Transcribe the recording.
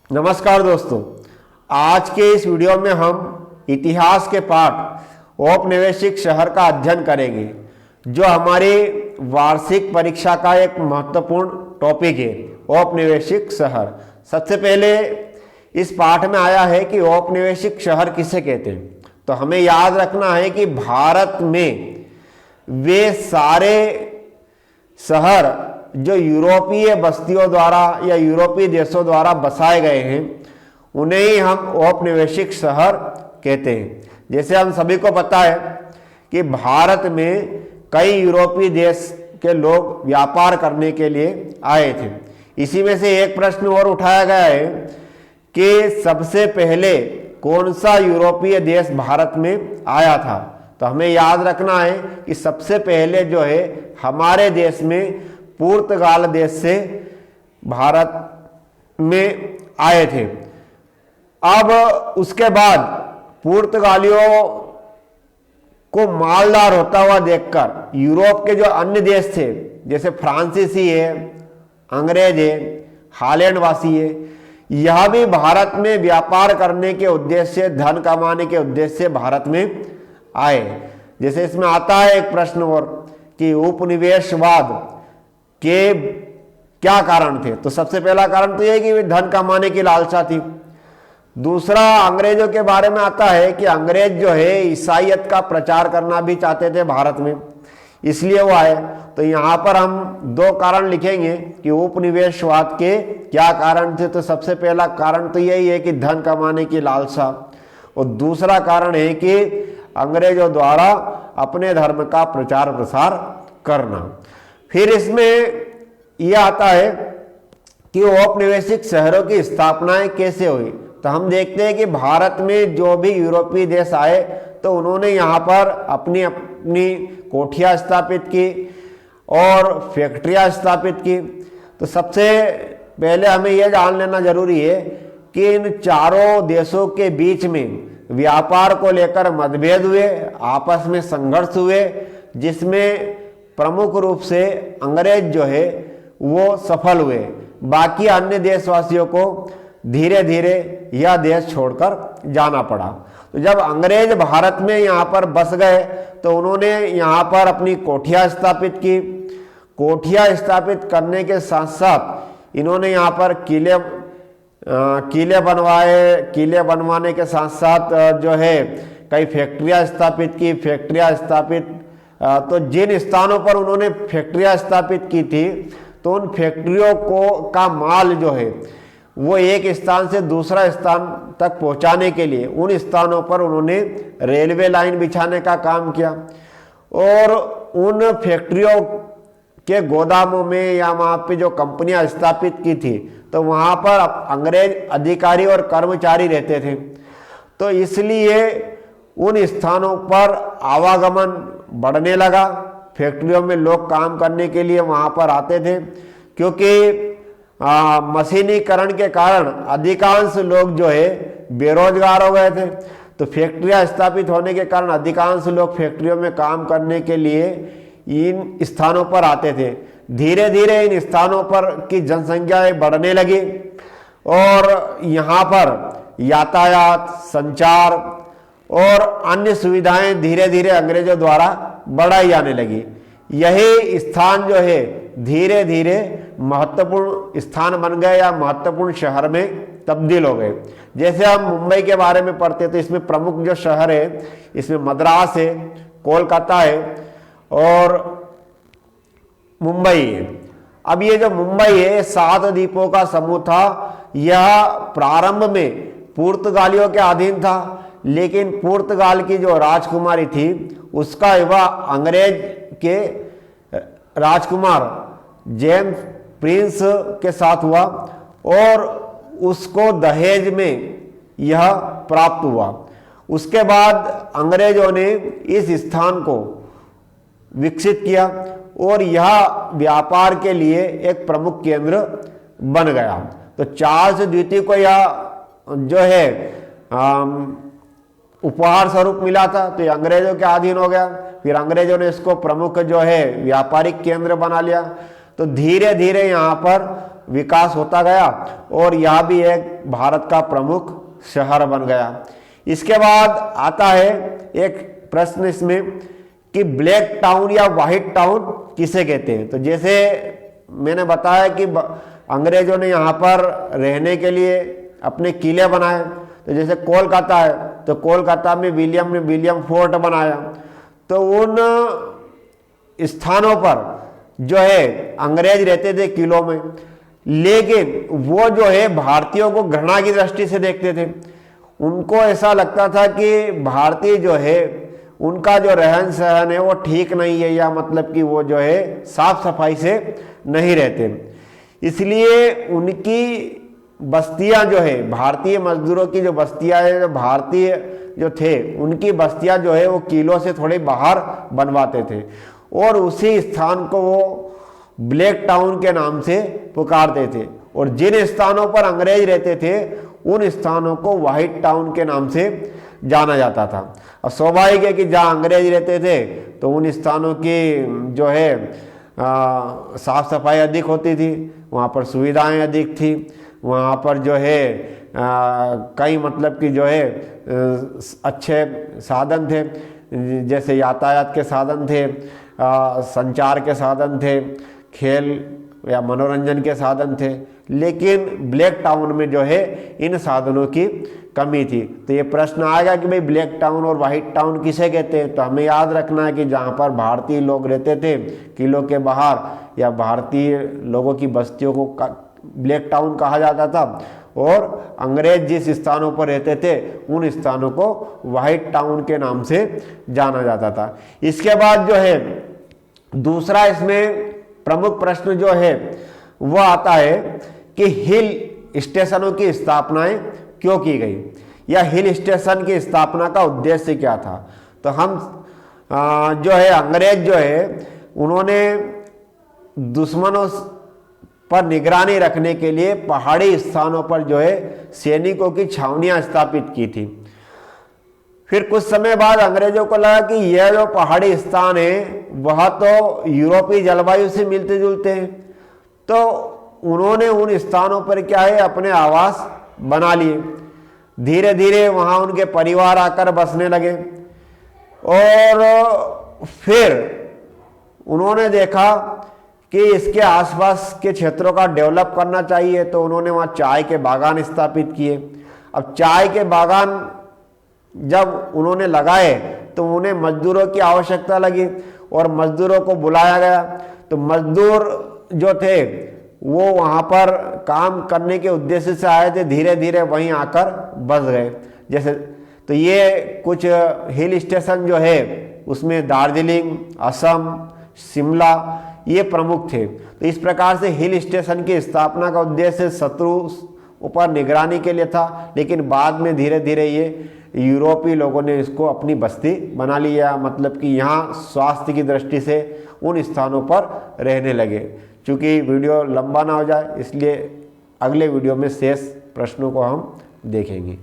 नमस्कार दोस्तों, आज के इस वीडियो में हम इतिहास के पाठ औपनिवेशिक शहर का अध्ययन करेंगे, जो हमारी वार्षिक परीक्षा का एक महत्वपूर्ण टॉपिक है। औपनिवेशिक शहर सबसे पहले इस पाठ में आया है कि औपनिवेशिक शहर किसे कहते हैं। तो हमें याद रखना है कि भारत में वे सारे शहर जो यूरोपीय बस्तियों द्वारा या यूरोपीय देशों द्वारा बसाए गए हैं, उन्हें ही हम औपनिवेशिक शहर कहते हैं। जैसे हम सभी को पता है कि भारत में कई यूरोपीय देश के लोग व्यापार करने के लिए आए थे। इसी में से एक प्रश्न और उठाया गया है कि सबसे पहले कौन सा यूरोपीय देश भारत में आया था। तो हमें याद रखना है कि सबसे पहले जो है हमारे देश में पुर्तगाल देश से भारत में आए थे। अब उसके बाद पुर्तगालियों को मालदार होता हुआ देखकर यूरोप के जो अन्य देश थे, जैसे फ्रांसीसी है, अंग्रेज है, हॉलैंड वासी है, यह भी भारत में व्यापार करने के उद्देश्य से, धन कमाने के उद्देश्य से भारत में आए। जैसे इसमें आता है एक प्रश्न और कि उपनिवेशवाद के क्या कारण थे। तो सबसे पहला कारण तो यह कि वे धन कमाने की लालसा थी। दूसरा, अंग्रेजों के बारे में आता है कि अंग्रेज जो है ईसाईयत का प्रचार करना भी चाहते थे भारत में, इसलिए वो आए। तो यहाँ पर हम दो कारण लिखेंगे कि उपनिवेशवाद के क्या कारण थे। तो सबसे पहला कारण तो यही है कि धन कमाने की लालसा, और दूसरा कारण है कि अंग्रेजों द्वारा अपने धर्म का प्रचार प्रसार करना। फिर इसमें यह आता है कि औपनिवेशिक शहरों की स्थापनाएं कैसे हुई। तो हम देखते हैं कि भारत में जो भी यूरोपीय देश आए तो उन्होंने यहाँ पर अपनी अपनी कोठियाँ स्थापित की और फैक्ट्रियाँ स्थापित की। तो सबसे पहले हमें यह जान लेना जरूरी है कि इन चारों देशों के बीच में व्यापार को लेकर मतभेद हुए, आपस में संघर्ष हुए, जिसमें प्रमुख रूप से अंग्रेज जो है वो सफल हुए। बाकी अन्य देशवासियों को धीरे धीरे यह देश छोड़कर जाना पड़ा। तो जब अंग्रेज भारत में यहाँ पर बस गए तो उन्होंने यहाँ पर अपनी कोठियाँ स्थापित की। कोठियाँ स्थापित करने के साथ साथ इन्होंने यहाँ पर किले बनवाए। किले बनवाने के साथ साथ जो है कई फैक्ट्रियाँ स्थापित की। फैक्ट्रियाँ स्थापित तो जिन स्थानों पर उन्होंने फैक्ट्रियाँ स्थापित की थी, तो उन फैक्ट्रियों का माल जो है वो एक स्थान से दूसरा स्थान तक पहुंचाने के लिए उन स्थानों पर उन्होंने रेलवे लाइन बिछाने का काम किया। और उन फैक्ट्रियों के गोदामों में या वहाँ पे जो कंपनियां स्थापित की थी, तो वहाँ पर अंग्रेज अधिकारी और कर्मचारी रहते थे। तो इसलिए उन स्थानों पर आवागमन बढ़ने लगा। फैक्ट्रियों में लोग काम करने के लिए वहाँ पर आते थे, क्योंकि मशीनीकरण के कारण अधिकांश लोग जो है बेरोजगार हो गए थे। तो फैक्ट्रियाँ स्थापित होने के कारण अधिकांश लोग फैक्ट्रियों में काम करने के लिए इन स्थानों पर आते थे। धीरे धीरे इन स्थानों पर की जनसंख्या बढ़ने लगी और यहाँ पर यातायात, संचार और अन्य सुविधाएं धीरे धीरे अंग्रेजों द्वारा बढ़ाई जाने लगी। यही स्थान जो है धीरे धीरे महत्वपूर्ण स्थान बन गए या महत्वपूर्ण शहर में तब्दील हो गए। जैसे हम मुंबई के बारे में पढ़ते हैं तो इसमें प्रमुख जो शहर है, इसमें मद्रास है, कोलकाता है और मुंबई है। अब ये जो मुंबई है 7 द्वीपों का समूह था। यह प्रारंभ में पुर्तगालियों के अधीन था, लेकिन पुर्तगाल की जो राजकुमारी थी उसका विवाह अंग्रेज के राजकुमार जेम्स प्रिंस के साथ हुआ और उसको दहेज में यह प्राप्त हुआ। उसके बाद अंग्रेजों ने इस स्थान को विकसित किया और यह व्यापार के लिए एक प्रमुख केंद्र बन गया। तो चार्ल्स द्वितीय को यह जो है उपहार स्वरूप मिला था, तो ये अंग्रेजों के अधीन हो गया। फिर अंग्रेजों ने इसको प्रमुख जो है व्यापारिक केंद्र बना लिया। तो धीरे धीरे यहाँ पर विकास होता गया और यह भी एक भारत का प्रमुख शहर बन गया। इसके बाद आता है एक प्रश्न इसमें कि ब्लैक टाउन या व्हाइट टाउन किसे कहते हैं। तो जैसे मैंने बताया कि अंग्रेजों ने यहाँ पर रहने के लिए अपने किले बनाए। तो जैसे कोलकाता है तो कोलकाता में विलियम ने विलियम फोर्ट बनाया। तो उन स्थानों पर जो है अंग्रेज रहते थे किलों में, लेकिन वो जो है भारतीयों को घृणा की दृष्टि से देखते थे। उनको ऐसा लगता था कि भारतीय जो है उनका जो रहन सहन है वो ठीक नहीं है, या मतलब कि वो जो है साफ सफाई से नहीं रहते। इसलिए उनकी बस्तियां जो है, भारतीय मजदूरों की जो बस्तियां है, जो भारतीय जो थे उनकी बस्तियां जो है वो किलों से थोड़ी बाहर बनवाते थे और उसी स्थान को वो ब्लैक टाउन के नाम से पुकारते थे। और जिन स्थानों पर अंग्रेज रहते थे उन स्थानों को व्हाइट टाउन के नाम से जाना जाता था। अब स्वाभाविक है कि जहाँ अंग्रेज रहते थे तो उन स्थानों की जो है साफ सफाई अधिक होती थी, वहाँ पर सुविधाएं अधिक थी, वहाँ पर जो है कई मतलब कि जो है अच्छे साधन थे, जैसे यातायात के साधन थे, संचार के साधन थे, खेल या मनोरंजन के साधन थे। लेकिन ब्लैक टाउन में जो है इन साधनों की कमी थी। तो ये प्रश्न आएगा कि भाई ब्लैक टाउन और व्हाइट टाउन किसे कहते हैं। तो हमें याद रखना है कि जहाँ पर भारतीय लोग रहते थे किलों के बाहर या भारतीय लोगों की बस्तियों को ब्लैक टाउन कहा जाता था, और अंग्रेज जिस स्थानों पर रहते थे उन स्थानों को व्हाइट टाउन के नाम से जाना जाता था। इसके बाद जो है दूसरा इसमें प्रमुख प्रश्न जो है वो आता है कि हिल स्टेशनों की स्थापनाएं क्यों की गई, या हिल स्टेशन की स्थापना का उद्देश्य क्या था। तो हम जो है अंग्रेज जो है उन्होंने दुश्मनों पर निगरानी रखने के लिए पहाड़ी स्थानों पर जो है सैनिकों की छावनियां स्थापित की थी। फिर कुछ समय बाद अंग्रेजों को लगा कि यह जो पहाड़ी स्थान है वह तो यूरोपीय जलवायु से मिलते जुलते हैं, तो उन्होंने उन स्थानों पर क्या है अपने आवास बना लिए। धीरे धीरे वहां उनके परिवार आकर बसने लगे और फिर उन्होंने देखा कि इसके आसपास के क्षेत्रों का डेवलप करना चाहिए, तो उन्होंने वहाँ चाय के बागान स्थापित किए। अब चाय के बागान जब उन्होंने लगाए तो उन्हें मजदूरों की आवश्यकता लगी और मजदूरों को बुलाया गया। तो मजदूर जो थे वो वहाँ पर काम करने के उद्देश्य से आए थे, धीरे धीरे वहीं आकर बस गए। जैसे तो ये कुछ हिल स्टेशन जो है उसमें दार्जिलिंग, असम, शिमला ये प्रमुख थे। तो इस प्रकार से हिल स्टेशन की स्थापना का उद्देश्य शत्रु ऊपर निगरानी के लिए था, लेकिन बाद में धीरे धीरे ये यूरोपीय लोगों ने इसको अपनी बस्ती बना लिया, मतलब कि यहाँ स्वास्थ्य की दृष्टि से उन स्थानों पर रहने लगे। चूँकि वीडियो लंबा ना हो जाए इसलिए अगले वीडियो में शेष प्रश्नों को हम देखेंगे।